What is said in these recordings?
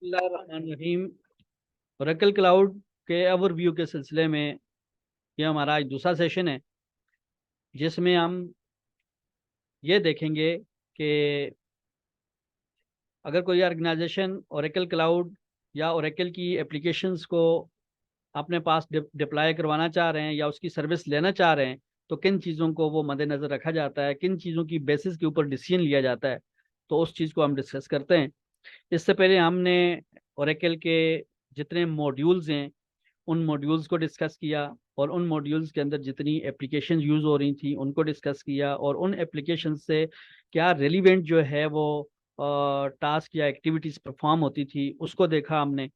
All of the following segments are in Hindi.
बिस्मिल्लाहिर्रहमानिर्रहीम। ओरेकल क्लाउड के ओवरव्यू के सिलसिले में ये हमारा आज दूसरा सेशन है, जिसमें हम ये देखेंगे कि अगर कोई ऑर्गेनाइजेशन ओरेकल क्लाउड या ओरेकल की एप्लीकेशंस को अपने पास डिप्लॉय करवाना चाह रहे हैं या उसकी सर्विस लेना चाह रहे हैं, तो किन चीज़ों को वो मद्देनज़र रखा जाता है, किन चीज़ों की बेसिस के ऊपर डिसीजन लिया जाता है। तो उस चीज़ को हम डिस्कस करते हैं। इससे पहले हमने ओरेकल के जितने मॉड्यूल्स हैं उन मॉड्यूल्स को डिस्कस किया, और उन मॉड्यूल्स के अंदर जितनी एप्लीकेशन यूज़ हो रही थी उनको डिस्कस किया, और उन एप्लीकेशन से क्या रेलिवेंट जो है वो टास्क या एक्टिविटीज़ परफॉर्म होती थी उसको देखा हमने।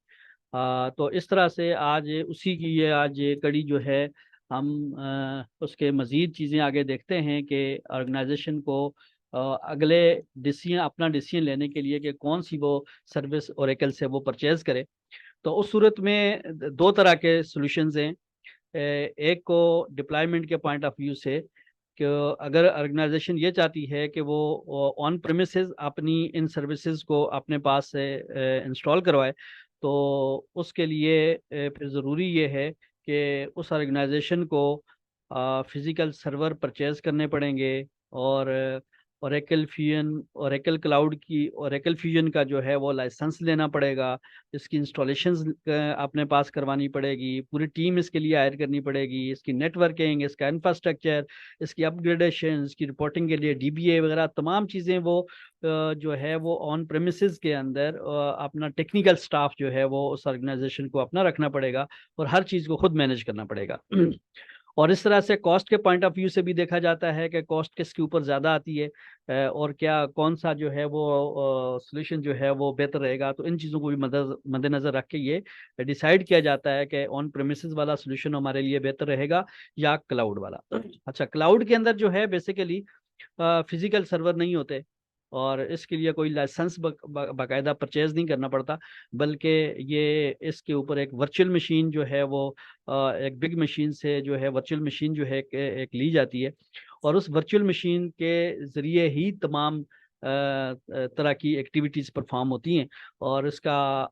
तो इस तरह से आज उसी की ये आज ये कड़ी जो है, हम उसके मज़ीद चीज़ें आगे देखते हैं कि ऑर्गेनाइजेशन को अगले डिसीजन अपना डिसीजन लेने के लिए कि कौन सी वो सर्विस ओरेकल से वो परचेज करे। तो उस सूरत में दो तरह के सॉल्यूशंस हैं। एक को डिप्लॉयमेंट के पॉइंट ऑफ व्यू से, कि अगर ऑर्गेनाइजेशन ये चाहती है कि वो ऑन प्रेमिसेस अपनी इन सर्विसेज को अपने पास से इंस्टॉल करवाए, तो उसके लिए फिर ज़रूरी ये है कि उस ऑर्गेनाइजेशन को फिज़िकल सर्वर परचेज करने पड़ेंगे, और ओरेकल क्लाउड की ओरेकल फ्यूजन का जो है वो लाइसेंस लेना पड़ेगा। इसकी इंस्टॉलेशंस अपने पास करवानी पड़ेगी, पूरी टीम इसके लिए हायर करनी पड़ेगी, इसकी नेटवर्किंग, इसका इंफ्रास्ट्रक्चर, इसकी अपग्रेडेशन, इसकी रिपोर्टिंग के लिए डीबीए वगैरह तमाम चीज़ें वो जो है वो ऑन प्रेमिसेस के अंदर अपना टेक्निकल स्टाफ जो है वो उस ऑर्गेनाइजेशन को अपना रखना पड़ेगा, और हर चीज़ को खुद मैनेज करना पड़ेगा। और इस तरह से कॉस्ट के पॉइंट ऑफ व्यू से भी देखा जाता है कि कॉस्ट किसके ऊपर ज़्यादा आती है, और क्या कौन सा जो है वो सोल्यूशन जो है वो बेहतर रहेगा। तो इन चीज़ों को भी मद्देनज़र रख के ये डिसाइड किया जाता है कि ऑन प्रेमिसेस वाला सोल्यूशन हमारे लिए बेहतर रहेगा या क्लाउड वाला। अच्छा, क्लाउड के अंदर जो है बेसिकली फिजिकल सर्वर नहीं होते, और इसके लिए कोई लाइसेंस बाकायदा परचेज नहीं करना पड़ता, बल्कि ये इसके ऊपर एक वर्चुअल मशीन जो है वो एक बिग मशीन से जो है वर्चुअल मशीन जो है एक ली जाती है, और उस वर्चुअल मशीन के ज़रिए ही तमाम तरह की एक्टिविटीज़ परफॉर्म होती हैं। और इसका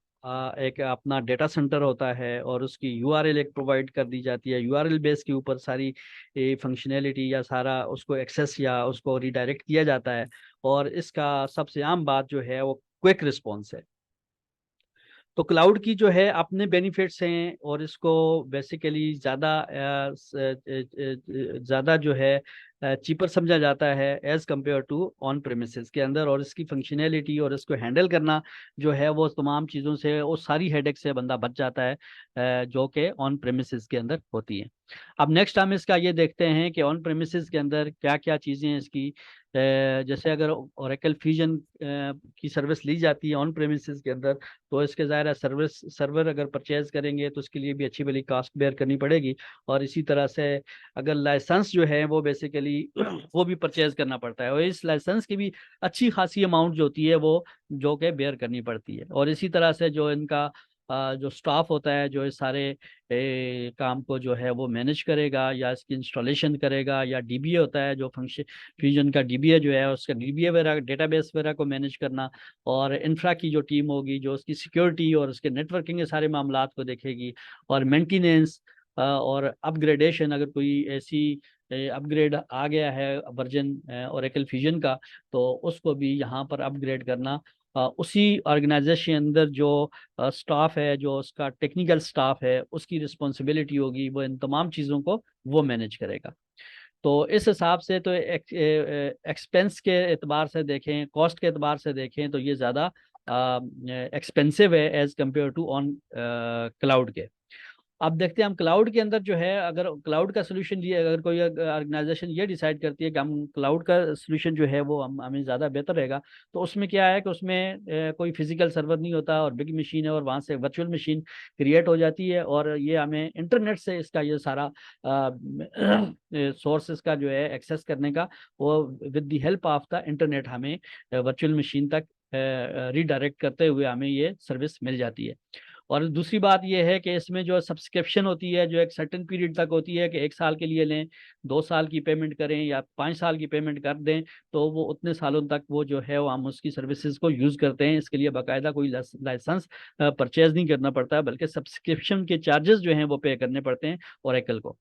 एक अपना डेटा सेंटर होता है, और उसकी यूआरएल एक प्रोवाइड कर दी जाती है। यूआरएल बेस के ऊपर सारी फंक्शनैलिटी या सारा उसको एक्सेस या उसको रिडायरेक्ट किया जाता है। और इसका सबसे आम बात जो है वो क्विक रिस्पॉन्स है। तो क्लाउड की जो है अपने बेनिफिट्स हैं, और इसको बेसिकली ज़्यादा जो है चीपर समझा जाता है as compare to on premises के अंदर, और इसकी फंक्शनैलिटी और इसको हैंडल करना जो है वो तमाम चीज़ों से, वो सारी हेडेक से बंदा बच जाता है जो कि ऑन प्रेमिसेस के अंदर होती है। अब नेक्स्ट हम इसका ये देखते हैं कि ऑन प्रेमिसेस के अंदर क्या क्या चीज़ें हैं इसकी। जैसे अगर ओरेकल फ्यूजन की सर्विस ली जाती है ऑन प्रेमिसेस के अंदर, तो इसके ज़ाहिर है सर्वर अगर परचेज करेंगे तो उसके लिए भी अच्छी भली कास्ट बेयर करनी पड़ेगी। और इसी तरह से अगर लाइसेंस जो है वो बेसिकली वो भी परचेज करना पड़ता है, और इस लाइसेंस की भी अच्छी खासी अमाउंट जो होती है वो जो कि बेयर करनी पड़ती है। और इसी तरह से जो इनका जो स्टाफ होता है जो इस सारे काम को जो है वो मैनेज करेगा या इसकी इंस्टॉलेशन करेगा, या डीबीए होता है जो फंक्शन फ्यूजन का डीबीए जो है उसका डीबीए वगैरह डेटाबेस वगैरह को मैनेज करना, और इंफ्रा की जो टीम होगी जो उसकी सिक्योरिटी और उसके नेटवर्किंग के सारे मामलात को देखेगी, और मेंटेनेंस और अपग्रेडेशन, अगर कोई ऐसी अपग्रेड आ गया है वर्जन ओरेकल फ्यूजन का, तो उसको भी यहाँ पर अपग्रेड करना उसी ऑर्गेनाइजेशन अंदर जो स्टाफ है, जो उसका टेक्निकल स्टाफ है, उसकी रिस्पॉन्सिबिलिटी होगी, वो इन तमाम चीज़ों को वो मैनेज करेगा। तो इस हिसाब से तो एक्सपेंस के एतबार से देखें, कॉस्ट के एतबार से देखें, तो ये ज़्यादा एक्सपेंसिव है as compare to on cloud के। अब देखते हैं हम क्लाउड के अंदर जो है, अगर क्लाउड का सोल्यूशन लिए अगर कोई ऑर्गेनाइजेशन ये डिसाइड करती है कि हम क्लाउड का सोल्यूशन जो है वो हमें ज़्यादा बेहतर रहेगा, तो उसमें क्या है कि उसमें कोई फिजिकल सर्वर नहीं होता, और बिग मशीन है, और वहाँ से वर्चुअल मशीन क्रिएट हो जाती है, और ये हमें इंटरनेट से इसका ये सारा सोर्सेज का जो है एक्सेस करने का, वो with the help of the internet हमें वर्चुअल मशीन तक रीडायरेक्ट करते हुए हमें ये सर्विस मिल जाती है। और दूसरी बात यह है कि इसमें जो सब्सक्रिप्शन होती है, जो एक सर्टेन पीरियड तक होती है कि 1 साल के लिए लें, 2 साल की पेमेंट करें या 5 साल की पेमेंट कर दें, तो वो उतने सालों तक वो जो है वो हम उसकी सर्विसेज को यूज़ करते हैं। इसके लिए बाकायदा कोई लाइसेंस परचेज नहीं करना पड़ता है, बल्कि सब्सक्रिप्शन के चार्जेस जो हैं वो पे करने पड़ते हैं ओरेकल को।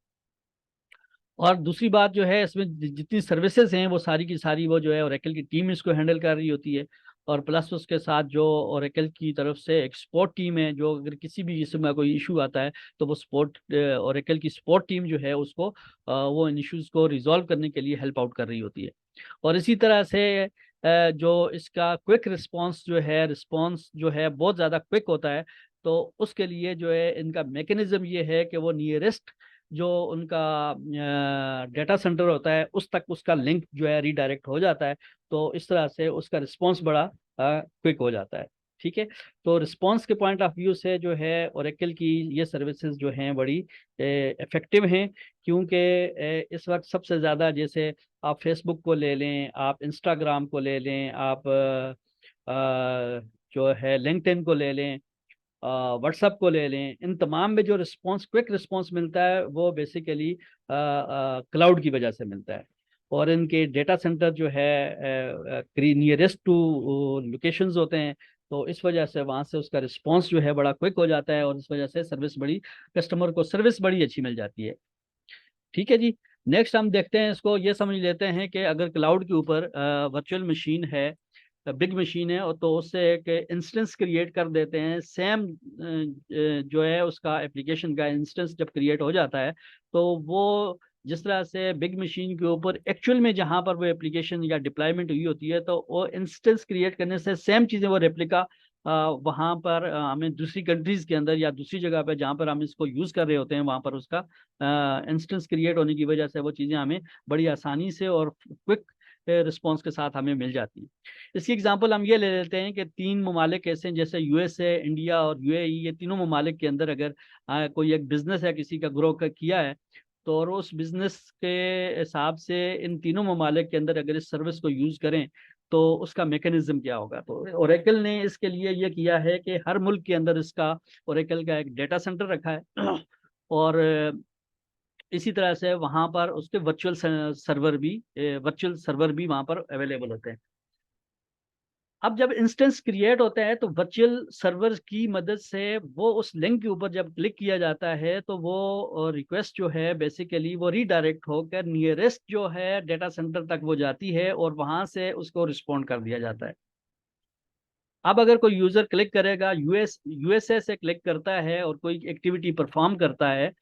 और दूसरी बात जो है, इसमें जितनी सर्विसेज हैं वो सारी की सारी वो जो है ओरेकल की टीम इसको हैंडल कर रही होती है। और प्लस उसके साथ जो ओरेकल की तरफ से एक सपोर्ट टीम है, जो अगर किसी भी इसमें कोई इशू आता है तो वो ओरेकल की सपोर्ट टीम जो है उसको वो इन इश्यूज को रिजॉल्व करने के लिए हेल्प आउट कर रही होती है। और इसी तरह से जो इसका क्विक रिस्पांस जो है, रिस्पांस जो है बहुत ज़्यादा क्विक होता है। तो उसके लिए जो है इनका मैकेनिज्म ये है कि वो नियरेस्ट जो उनका डेटा सेंटर होता है उस तक उसका लिंक जो है रीडायरेक्ट हो जाता है। तो इस तरह से उसका रिस्पांस बड़ा क्विक हो जाता है। ठीक है। तो रिस्पांस के पॉइंट ऑफ व्यू से जो है ओरेकल की ये सर्विसेज जो हैं बड़ी इफेक्टिव हैं, क्योंकि इस वक्त सबसे ज़्यादा, जैसे आप फेसबुक को ले लें, आप इंस्टाग्राम को ले लें, आप जो है लिंक्डइन को ले लें, व्हाट्सएप को ले लें, इन तमाम में जो रिस्पांस, क्विक रिस्पांस मिलता है वो बेसिकली क्लाउड की वजह से मिलता है। और इनके डेटा सेंटर जो है नियरेस्ट टू लोकेशंस होते हैं, तो इस वजह से वहाँ से उसका रिस्पांस जो है बड़ा क्विक हो जाता है, और इस वजह से सर्विस बड़ी, कस्टमर को सर्विस बड़ी अच्छी मिल जाती है। ठीक है जी। नेक्स्ट हम देखते हैं, इसको ये समझ लेते हैं कि अगर क्लाउड के ऊपर वर्चुअल मशीन है, बिग मशीन है, और तो उससे एक इंस्टेंस क्रिएट कर देते हैं। सेम जो है उसका एप्लीकेशन का इंस्टेंस जब क्रिएट हो जाता है, तो वो जिस तरह से बिग मशीन के ऊपर एक्चुअल में जहाँ पर वो एप्लीकेशन या डिप्लॉयमेंट हुई होती है, तो वो इंस्टेंस क्रिएट करने से सेम चीज़ें वो रेप्लिका वहाँ पर हमें दूसरी कंट्रीज के अंदर या दूसरी जगह पे जहाँ पर हम इसको यूज़ कर रहे होते हैं, वहाँ पर उसका इंस्टेंस क्रिएट होने की वजह से वो चीज़ें हमें बड़ी आसानी से और क्विक रिस्पॉन्स के साथ हमें मिल जाती है। इसकी एग्जांपल हम ये ले लेते हैं कि 3 ममालिक ऐसे हैं, जैसे यूएसए, इंडिया और यूएई। ये तीनों ममालिक के अंदर अगर कोई एक बिजनेस है, किसी का ग्रो किया है, तो और उस बिजनेस के हिसाब से इन तीनों ममालिक के अंदर अगर इस सर्विस को यूज़ करें तो उसका मैकेनिज्म क्या होगा। तो ओरेकल ने इसके लिए ये किया है कि हर मुल्क के अंदर इसका, ओरेकल का एक डेटा सेंटर रखा है और इसी तरह से वहाँ पर उसके वर्चुअल सर्वर भी वहाँ पर अवेलेबल होते हैं। अब जब इंस्टेंस क्रिएट होता है तो वर्चुअल सर्वर की मदद से वो उस लिंक के ऊपर जब क्लिक किया जाता है, तो वो रिक्वेस्ट जो है बेसिकली वो रीडायरेक्ट होकर नियरेस्ट जो है डेटा सेंटर तक वो जाती है, और वहाँ से उसको रिस्पॉन्ड कर दिया जाता है। अब अगर कोई यूजर क्लिक करेगा, यूएसए से क्लिक करता है और कोई एक्टिविटी परफॉर्म करता है,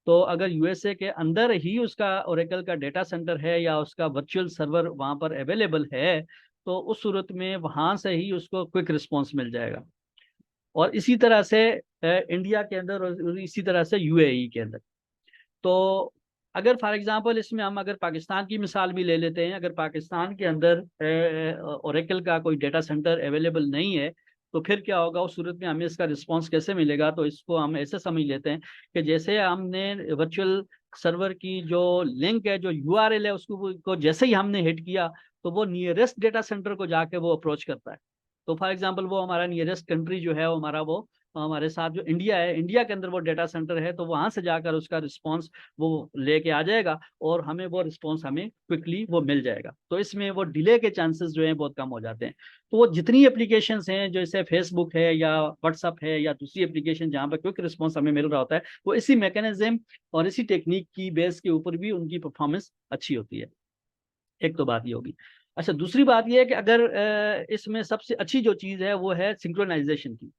तो अगर यूएसए के अंदर ही उसका ओरेकल का डेटा सेंटर है या उसका वर्चुअल सर्वर वहां पर अवेलेबल है, तो उस सूरत में वहां से ही उसको क्विक रिस्पॉन्स मिल जाएगा। और इसी तरह से इंडिया के अंदर और इसी तरह से यूएई के अंदर। तो अगर फॉर एग्जांपल इसमें हम अगर पाकिस्तान की मिसाल भी ले लेते हैं, अगर पाकिस्तान के अंदर ओरेकल का कोई डेटा सेंटर अवेलेबल नहीं है, तो फिर क्या होगा उस सूरत में, हमें इसका रिस्पांस कैसे मिलेगा। तो इसको हम ऐसे समझ लेते हैं कि जैसे हमने वर्चुअल सर्वर की जो लिंक है, जो यूआरएल है, उसको को जैसे ही हमने हिट किया, तो वो नियरेस्ट डेटा सेंटर को जाके वो अप्रोच करता है। तो फॉर एग्जांपल वो हमारा नियरेस्ट कंट्री जो है वो हमारा, वो हमारे साथ जो इंडिया है, इंडिया के अंदर वो डेटा सेंटर है, तो वहां से जाकर उसका रिस्पांस वो लेके आ जाएगा, और हमें वो रिस्पांस हमें क्विकली वो मिल जाएगा। तो इसमें वो डिले के चांसेस जो हैं बहुत कम हो जाते हैं। तो वो जितनी एप्लीकेशंस हैं, जैसे फेसबुक है या व्हाट्सअप है या दूसरी एप्लीकेशन जहाँ पर क्विक रिस्पांस हमें मिल रहा होता है, वो इसी मैकेनिज्म और इसी टेक्निक की बेस के ऊपर भी उनकी परफॉर्मेंस अच्छी होती है। एक तो बात ये होगी। अच्छा, दूसरी बात ये है कि अगर इसमें सबसे अच्छी जो चीज़ है वो है सिंक्रोनाइजेशन की।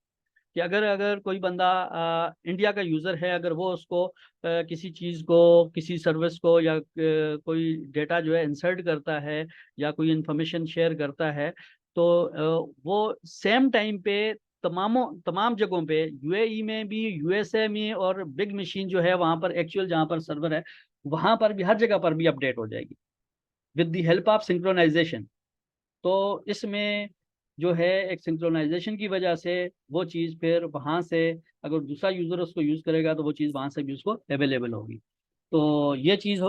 कि अगर अगर कोई बंदा इंडिया का यूज़र है, अगर वो उसको किसी चीज़ को, किसी सर्विस को या कोई डेटा जो है इंसर्ट करता है या कोई इंफॉर्मेशन शेयर करता है, तो वो सेम टाइम पे तमाम जगहों पे, यूएई में भी, यूएसए में, और बिग मशीन जो है वहाँ पर एक्चुअल जहाँ पर सर्वर है वहाँ पर भी, हर जगह पर भी अपडेट हो जाएगी with the help of synchronisation. तो इसमें जो है एक सिंक्रोनाइजेशन की वजह से वो चीज़ फिर वहाँ से, अगर दूसरा यूज़र उसको यूज़ करेगा तो वो चीज़ वहाँ से भी उसको अवेलेबल होगी। तो ये चीज़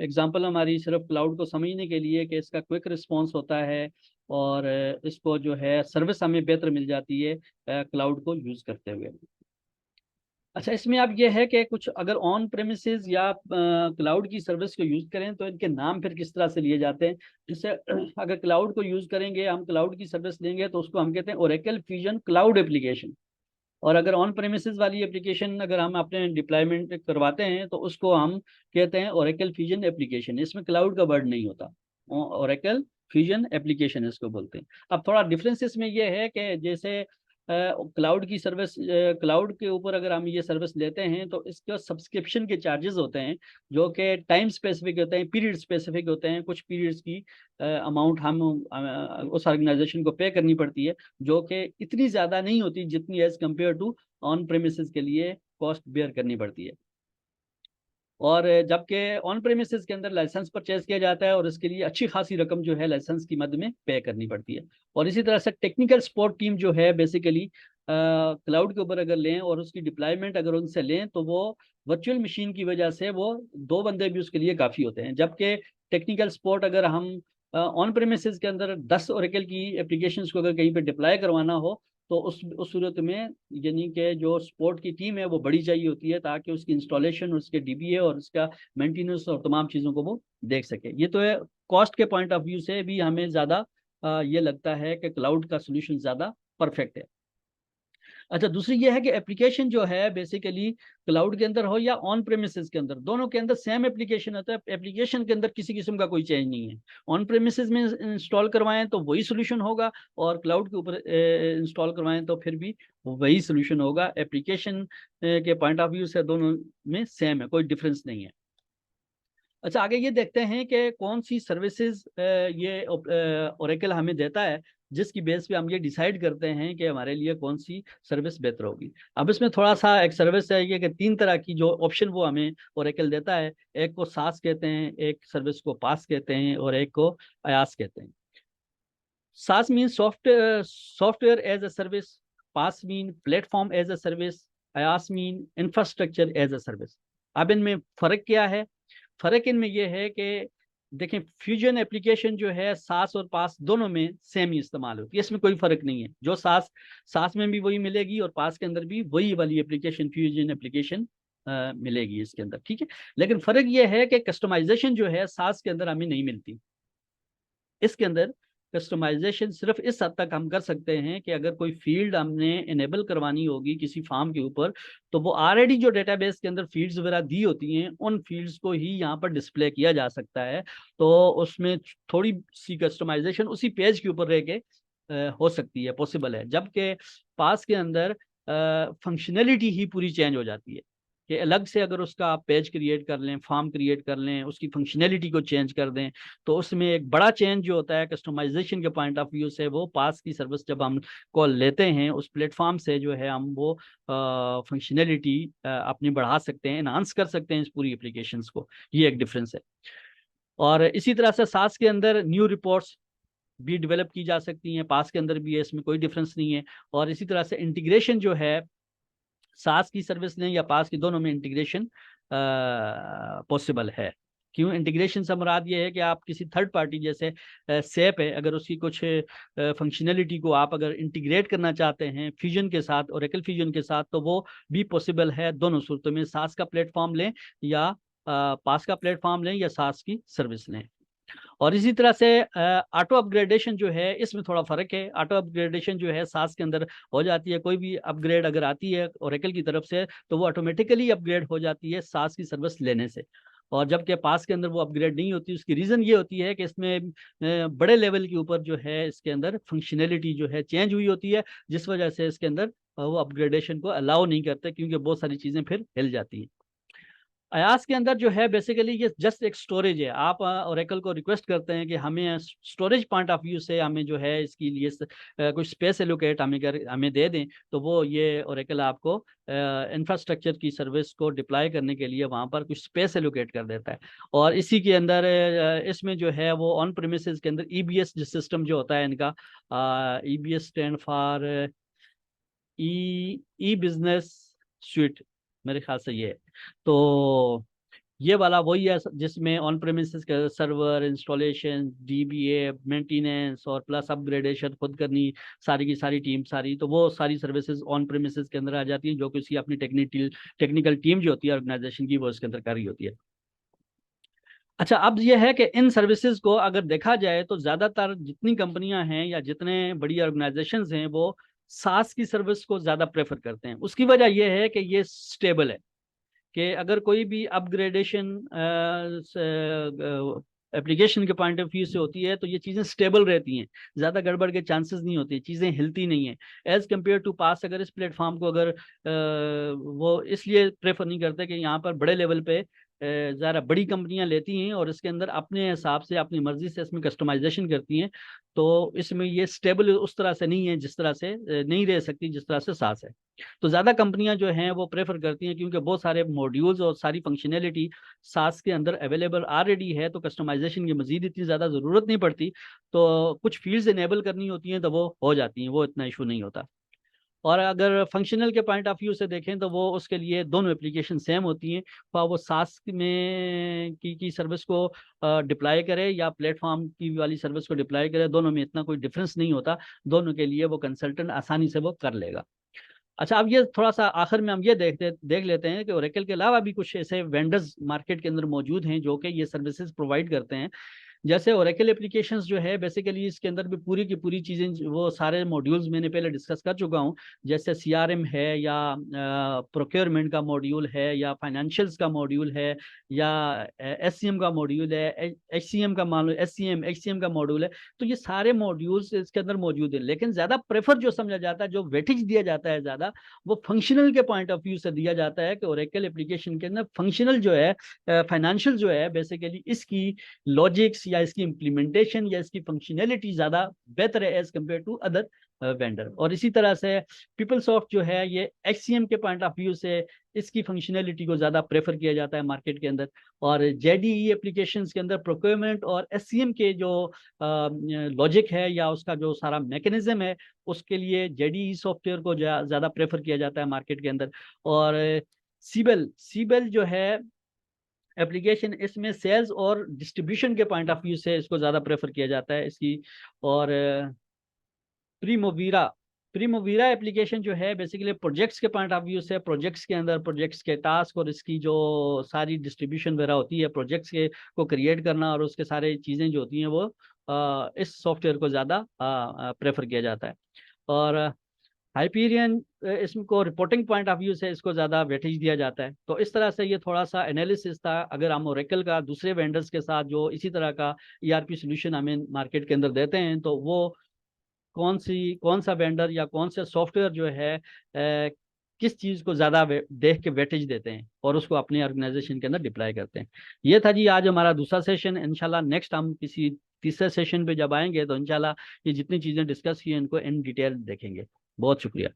एग्जांपल हमारी सिर्फ क्लाउड को समझने के लिए कि इसका क्विक रिस्पांस होता है, और इसको जो है सर्विस हमें बेहतर मिल जाती है क्लाउड को यूज़ करते हुए। अच्छा, इसमें अब ये है कि कुछ अगर ऑन प्रेमिसेस या क्लाउड की सर्विस को यूज करें तो इनके नाम फिर किस तरह से लिए जाते हैं। जैसे अगर क्लाउड को यूज करेंगे, हम क्लाउड की सर्विस लेंगे तो उसको हम कहते हैं ओरेकल फ्यूजन क्लाउड एप्लीकेशन। और अगर ऑन प्रेमिसेस वाली एप्लीकेशन अगर हम अपने डिप्लॉयमेंट करवाते हैं तो उसको हम कहते हैं ओरेकल फ्यूजन एप्लीकेशन। इसमें क्लाउड का वर्ड नहीं होता, ओरेकल फ्यूजन एप्लीकेशन इसको बोलते हैं। अब थोड़ा डिफरेंस इसमें यह है कि जैसे क्लाउड की सर्विस, क्लाउड के ऊपर अगर हम ये सर्विस लेते हैं तो इसका सब्सक्रिप्शन के चार्जेस होते हैं जो कि टाइम स्पेसिफिक होते हैं, पीरियड स्पेसिफिक होते हैं। कुछ पीरियड्स की अमाउंट हम उस ऑर्गेनाइजेशन को पे करनी पड़ती है, जो कि इतनी ज़्यादा नहीं होती जितनी as compare to on premises के लिए कॉस्ट बेयर करनी पड़ती है। और जबकि ऑन प्रेमिसेस के अंदर लाइसेंस परचेज किया जाता है और इसके लिए अच्छी खासी रकम जो है लाइसेंस की मद में पे करनी पड़ती है। और इसी तरह से टेक्निकल सपोर्ट टीम जो है बेसिकली क्लाउड के ऊपर अगर लें और उसकी डिप्लॉयमेंट अगर उनसे लें तो वो वर्चुअल मशीन की वजह से वो 2 बंदे भी उसके लिए काफ़ी होते हैं। जबकि टेक्निकल सपोर्ट अगर हम ऑन प्रेमिसेस के अंदर 10 ओरेकल की एप्लीकेशंस को अगर कहीं पे डिप्लॉय करवाना हो तो उस सूरत में यानी कि जो सपोर्ट की टीम है वो बड़ी चाहिए होती है ताकि उसकी इंस्टॉलेशन, उसके डीबीए और उसका मेंटेनेंस और तमाम चीज़ों को वो देख सके। ये तो है, कॉस्ट के पॉइंट ऑफ व्यू से भी हमें ज़्यादा ये लगता है कि क्लाउड का सोल्यूशन ज़्यादा परफेक्ट है। अच्छा, दूसरी ये है कि एप्लीकेशन जो है बेसिकली क्लाउड के अंदर हो या ऑन प्रेमिसेस के अंदर, दोनों के अंदर सेम एप्लीकेशन होता है। एप्लीकेशन के अंदर किसी किस्म का कोई चेंज नहीं है। ऑन प्रेमिसेस में इंस्टॉल करवाएं तो वही सोल्यूशन होगा, और क्लाउड के ऊपर इंस्टॉल करवाएं तो फिर भी वही सोल्यूशन होगा। एप्लीकेशन के पॉइंट ऑफ व्यू से दोनों में सेम है, कोई डिफरेंस नहीं है। अच्छा, आगे ये देखते हैं कि कौन सी सर्विसेज ये ओरेकल हमें देता है जिसकी बेस पे हम ये डिसाइड करते हैं कि हमारे लिए कौन सी सर्विस बेहतर होगी। अब इसमें थोड़ा सा एक सर्विस है ये कि 3 तरह की जो ऑप्शन वो हमें ओरेकल देता है। एक को सास कहते हैं, एक सर्विस को पास कहते हैं, और एक को अयास कहते हैं। SaaS mean software as a service, PaaS mean platform as a service, IaaS mean infrastructure as a service. अब इनमें फ़र्क क्या है? फ़र्क इनमें यह है कि देखें, फ्यूजन एप्लीकेशन जो है सास और पास दोनों में सेम ही इस्तेमाल होती है, इसमें कोई फ़र्क नहीं है। जो सास सास में भी वही मिलेगी और पास के अंदर भी वही वाली एप्लीकेशन, फ्यूजन एप्लीकेशन मिलेगी इसके अंदर, ठीक है। लेकिन फ़र्क यह है कि कस्टमाइजेशन जो है सास के अंदर हमें नहीं मिलती। इसके अंदर कस्टमाइजेशन सिर्फ इस हद तक हम कर सकते हैं कि अगर कोई फील्ड हमने इनेबल करवानी होगी किसी फार्म के ऊपर, तो वो ऑलरेडी जो डेटाबेस के अंदर फील्ड्स वगैरह दी होती हैं उन फील्ड्स को ही यहाँ पर डिस्प्ले किया जा सकता है। तो उसमें थोड़ी सी कस्टमाइजेशन उसी पेज के ऊपर रह के हो सकती है, पॉसिबल है। जबकि पास के अंदर फंक्शनैलिटी ही पूरी चेंज हो जाती है कि अलग से अगर उसका आप पेज क्रिएट कर लें, फॉर्म क्रिएट कर लें, उसकी फंक्शनैलिटी को चेंज कर दें, तो उसमें एक बड़ा चेंज जो होता है कस्टमाइजेशन के पॉइंट ऑफ व्यू से, वो पास की सर्विस जब हम कॉल लेते हैं उस प्लेटफॉर्म से जो है हम वो फंक्शनैलिटी अपनी बढ़ा सकते हैं, इनहांस कर सकते हैं इस पूरी एप्लीकेशंस को। ये एक डिफरेंस है। और इसी तरह से सास के अंदर न्यू रिपोर्ट्स भी डेवलप की जा सकती हैं, पास के अंदर भी है, इसमें कोई डिफरेंस नहीं है। और इसी तरह से इंटीग्रेशन जो है सास की सर्विस लें या पास की, दोनों में इंटीग्रेशन पॉसिबल है। क्यों इंटीग्रेशन से मुराद ये है कि आप किसी थर्ड पार्टी जैसे सेप है, अगर उसकी कुछ फंक्शनैलिटी को आप अगर इंटीग्रेट करना चाहते हैं फ्यूजन के साथ, ओरेकल फ्यूजन के साथ, तो वो भी पॉसिबल है। दोनों सूरतों में सास का प्लेटफॉर्म लें या पास का प्लेटफॉर्म लें या सास की सर्विस लें। और इसी तरह से ऑटो अपग्रेडेशन जो है इसमें थोड़ा फर्क है। ऑटो अपग्रेडेशन जो है सास के अंदर हो जाती है, कोई भी अपग्रेड अगर आती है ओरेकल की तरफ से तो वो ऑटोमेटिकली अपग्रेड हो जाती है सास की सर्विस लेने से। और जबकि पास के अंदर वो अपग्रेड नहीं होती। उसकी रीज़न ये होती है कि इसमें बड़े लेवल के ऊपर जो है इसके अंदर फंक्शनैलिटी जो है चेंज हुई होती है, जिस वजह से इसके अंदर वो अपग्रेडेशन को अलाउ नहीं करते, क्योंकि बहुत सारी चीज़ें फिर हिल जाती हैं। अयास के अंदर जो है बेसिकली ये जस्ट एक स्टोरेज है। आप ओरेकल को रिक्वेस्ट करते हैं कि हमें स्टोरेज पॉइंट ऑफ व्यू से हमें जो है इसके लिए कुछ स्पेस एलोकेट हमें दे दें, तो वो ये ओरेकल आपको इंफ्रास्ट्रक्चर की सर्विस को डिप्लॉय करने के लिए वहाँ पर कुछ स्पेस एलोकेट कर देता है। और इसी के अंदर इसमें जो है वो ऑन प्रेमिसेस के अंदर ईबीएस सिस्टम जो होता है इनका, EBS stand for E E business sweet, मेरे ख्याल से ये है। तो ये वाला वही है जिसमें ऑन प्रेमिसेस का सर्वर इंस्टॉलेशन, डीबीए, मेंटेनेंस और प्लस अपग्रेडेशन खुद करनी, सारी की सारी टीम सारी, तो वो सारी सर्विसेज ऑन प्रेमिसेस के अंदर आ जाती है, जो कि उसकी अपनी टेक्निकल टीम जो होती है ऑर्गेनाइजेशन की, वो इसके अंदर कर रही होती है। अच्छा, अब ये है कि इन सर्विसेज को अगर देखा जाए तो ज़्यादातर जितनी कंपनियां हैं या जितने बड़ी ऑर्गेनाइजेशंस हैं वो सास की सर्विस को ज़्यादा प्रेफर करते हैं। उसकी वजह यह है कि ये स्टेबल है, कि अगर कोई भी अपग्रेडेशन एप्लीकेशन के पॉइंट ऑफ व्यू से होती है तो ये चीज़ें स्टेबल रहती हैं, ज़्यादा गड़बड़ के चांसेस नहीं होते, चीज़ें हिलती नहीं हैं एज़ कम्पेयर टू पास। अगर इस प्लेटफॉर्म को अगर वो इसलिए प्रेफर नहीं करते कि यहाँ पर बड़े लेवल पे ज़रा बड़ी कंपनियां लेती हैं और इसके अंदर अपने हिसाब से अपनी मर्जी से इसमें कस्टमाइजेशन करती हैं, तो इसमें ये स्टेबल उस तरह से नहीं है जिस तरह से नहीं रह सकती जिस तरह से सास है। तो ज़्यादा कंपनियां जो हैं वो प्रेफर करती हैं, क्योंकि बहुत सारे मॉड्यूल्स और सारी फंक्शनैलिटी सास के अंदर अवेलेबल ऑलरेडी है, तो कस्टमाइजेशन की मजीद इतनी ज़्यादा ज़रूरत नहीं पड़ती। तो कुछ फील्ड्स इनेबल करनी होती हैं तो वो हो जाती हैं, वो इतना इशू नहीं होता। और अगर फंक्शनल के पॉइंट ऑफ व्यू से देखें तो वो उसके लिए दोनों एप्लीकेशन सेम होती हैं, वो सास में की सर्विस को डिप्लाई करे या प्लेटफॉर्म की वाली सर्विस को डिप्लाई करे, दोनों में इतना कोई डिफरेंस नहीं होता, दोनों के लिए वो कंसल्टेंट आसानी से वो कर लेगा। अच्छा, अब ये थोड़ा सा आखिर में हम ये देख लेते हैं कि ओरेकल के अलावा भी कुछ ऐसे वेंडर्स मार्केट के अंदर मौजूद हैं जो कि ये सर्विसेज प्रोवाइड करते हैं। जैसे ओरेकल एप्लीकेशंस जो है बेसिकली इसके अंदर भी पूरी की पूरी चीज़ें, वो सारे मॉड्यूल्स मैंने पहले डिस्कस कर चुका हूँ। जैसे सीआरएम है या प्रोक्योरमेंट का मॉड्यूल है या फाइनेंशियल्स का मॉड्यूल है या एससीएम का मॉड्यूल है, एचसीएम का मान लो एचसीएम का मॉड्यूल है। तो ये सारे मॉड्यूल्स इसके अंदर मौजूद है, लेकिन ज़्यादा प्रेफर जो समझा जाता है, जो वेटेज दिया जाता है ज़्यादा, वो फंक्शनल के पॉइंट ऑफ व्यू से दिया जाता है कि ओरेकल एप्लीकेशन के अंदर फंक्शनल जो है, फाइनेंशियल जो है, बेसिकली इसकी लॉजिक्स या इसकी इम्प्लीमेंटेशन या इसकी फंक्शनैलिटी ज़्यादा बेहतर है as compare to other vendor. और इसी तरह से पीपलसॉफ्ट जो है ये एचसीएम के पॉइंट ऑफ व्यू से इसकी फंक्शनैलिटी को ज़्यादा प्रेफर किया जाता है मार्केट के अंदर। और जेडीई एप्लीकेशंस के अंदर प्रोक्योरमेंट और एससीएम के जो लॉजिक है या उसका जो सारा मैकेनिज्म है, उसके लिए जेडीई सॉफ्टवेयर को ज़्यादा प्रेफर किया जाता है मार्केट के अंदर। और सीबेल सीबेल जो है एप्लीकेशन, इसमें सेल्स और डिस्ट्रीब्यूशन के पॉइंट ऑफ व्यू से इसको ज़्यादा प्रेफर किया जाता है इसकी। और प्रीमोवीरा प्रीमोवीरा एप्लीकेशन जो है बेसिकली प्रोजेक्ट्स के पॉइंट ऑफ व्यू से, प्रोजेक्ट्स के अंदर प्रोजेक्ट्स के टास्क और इसकी जो सारी डिस्ट्रीब्यूशन वगैरह होती है, प्रोजेक्ट्स के को क्रिएट करना और उसके सारे चीज़ें जो होती हैं वो इस सॉफ्टवेयर को ज़्यादा प्रेफर किया जाता है। और हाइपीरियन इसको रिपोर्टिंग पॉइंट ऑफ व्यू से इसको ज़्यादा वेटेज दिया जाता है। तो इस तरह से ये थोड़ा सा एनालिसिस था। अगर हम ओरेकल का दूसरे वेंडर्स के साथ जो इसी तरह का ईआरपी सोल्यूशन हमें मार्केट के अंदर देते हैं, तो वो कौन सा वेंडर या कौन सा सॉफ्टवेयर जो है किस चीज़ को ज़्यादा देख के वेटेज देते हैं और उसको अपने ऑर्गेनाइजेशन के अंदर डिप्लॉय करते हैं। ये था जी आज हमारा दूसरा सेशन। इंशाल्लाह नेक्स्ट हम किसी तीसरे सेशन पे जब आएंगे तो इंशाल्लाह ये जितनी चीज़ें डिस्कस की हैं इनको इन डिटेल देखेंगे। बहुत शुक्रिया।